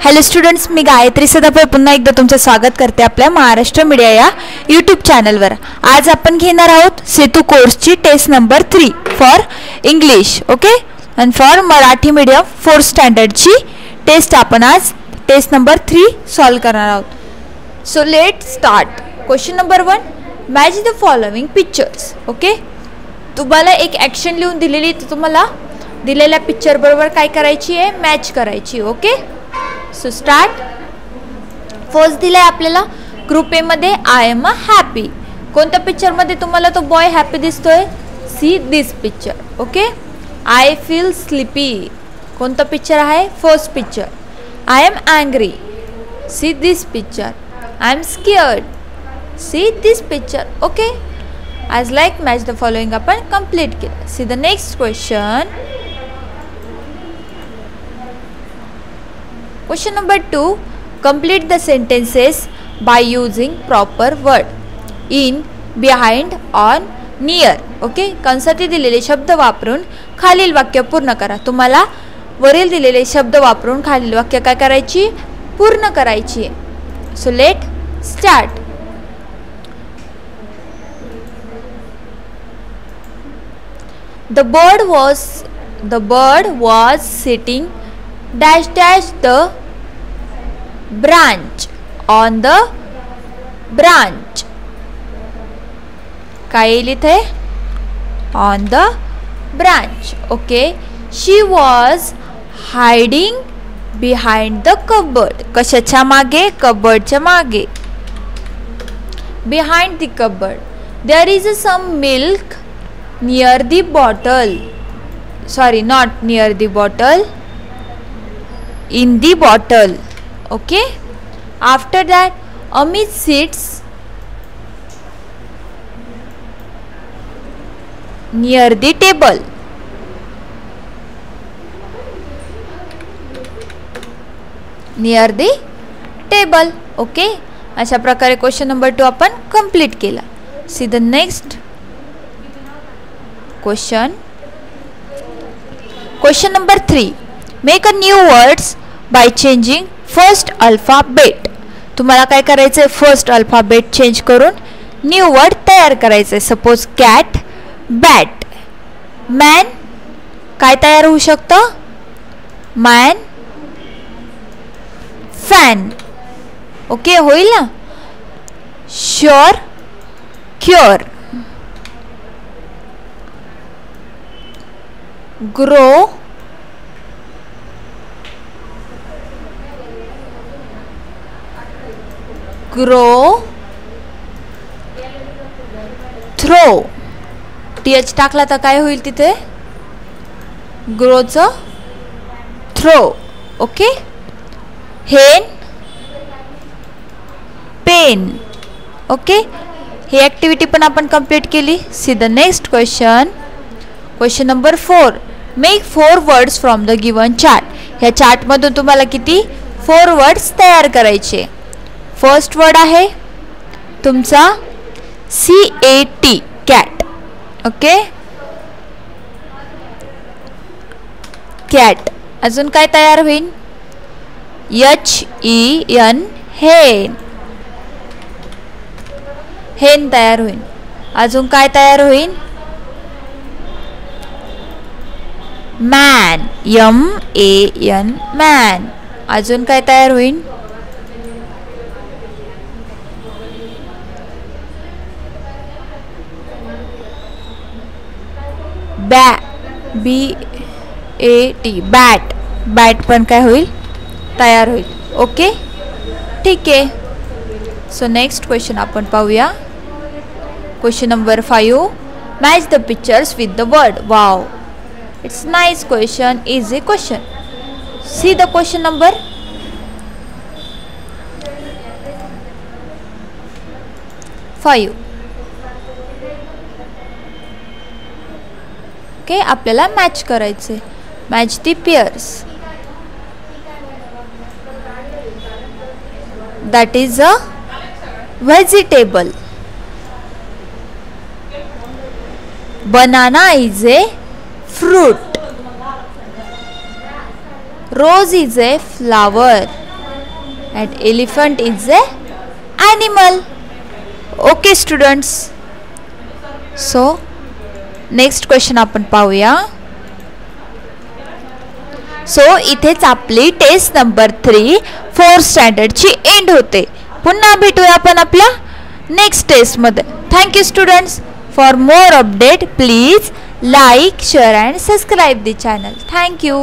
Hello students, मी गायत्री सदाफळ पुन्हा एकदा तुमचं स्वागत करते आपल्या महाराष्ट्र मीडिया या यूट्यूब चॅनलवर. आज आपण घेणार आहोत सेतू कोर्सची test number 3 for English. Okay, and for Marathi medium 4th स्टँडर्डची टेस्ट आपण आज टेस्ट नंबर 3 सॉल्व करणार आहोत. So let start. Question number 1, match the following pictures. Okay, तुम्हाला एक ॲक्शन लिहून दिलेली, तर तुम्हाला दिलेल्या पिक्चर बरोबर काय करायची आहे, मॅच करायची. Okay, so start. फर्स्ट दिलाय आपल्याला ग्रुप ए मध्ये आय एम अ हॅपी. कोणत्या पिक्चरमध्ये तुम्हाला तो बॉय हॅपी दिसतोय? See this picture. Okay, I feel sleepy. कोणता पिक्चर आहे? First picture. I am angry. See this picture. I am scared. See this picture. Okay, as like match the following आपण complete केलं. See the next question. Question number 2, complete the sentences by using proper word in, behind, on, near. Okay, कंसात दिलेले शब्द वापरून खालील वाक्य पूर्ण करा. तुम्हाला वरील दिलेले शब्द वापरून खालील वाक्य काय करायची? पूर्ण करायची. So let start. The bird was sitting dash dash the branch on the branch. काय येईल इथे? on the branch. Okay, she was hiding behind the cupboard. कशाच्या मागे? कबर्डच्या मागे. behind the cupboard. there is some milk near the bottle. sorry, not near the bottle, in the bottle. Okay, after that Amit sits near the table. near the table. Okay, अशा प्रकारे question number 2 आपण complete केला. C the next question. Question number 3, make a new words by changing first alphabet. तुम्हाला काय करायचं आहे? First alphabet change करून new word तयार करायचं आहे. Suppose cat, bat. मॅन काय तयार होऊ शकतं? Man, fan. ओके, होईल ना? Sure, cure. Grow, grow, throw. TH टाकला तर काय होईल तिथे? ग्रोचं throw. Okay, hen, pen. Okay, ही ॲक्टिव्हिटी पण आपण कंप्लीट केली. See the next question. Question number 4, make 4 words from the given chart. ह्या चार्टमधून तुम्हाला किती? 4 वर्ड्स तयार करायचे. फर्स्ट वर्ड आहे तुमचा CAT, कॅट. Okay, cat. अजून काय तयार होईल? HEN, हेन. हेन तयार होईल. अजून काय तयार होईल? Man, MAN, man. अजून काय तयार होईल? BAT, bat. बॅट पण काय होईल? तयार होईल. ओके, ठीक आहे. सो नेक्स्ट क्वेश्चन आपण पाहूया. Question number 5, match the pictures with the word. Wow, it's nice question, easy question. See the question number 5. Okay, आपल्याला मॅच करायचे. Match the pairs. That is a vegetable. Banana is a fruit. Rose is a flower. and elephant is a animal. Okay students, so next question आपण पाहूया. So इथेच आपली taste number 3 4th स्टँडर्डची end होते. पुन्हा भेटूया आपण आपल्या नेक्स्ट टेस्टमध्ये. Thank you students. For more update please like, share and subscribe the channel. Thank you.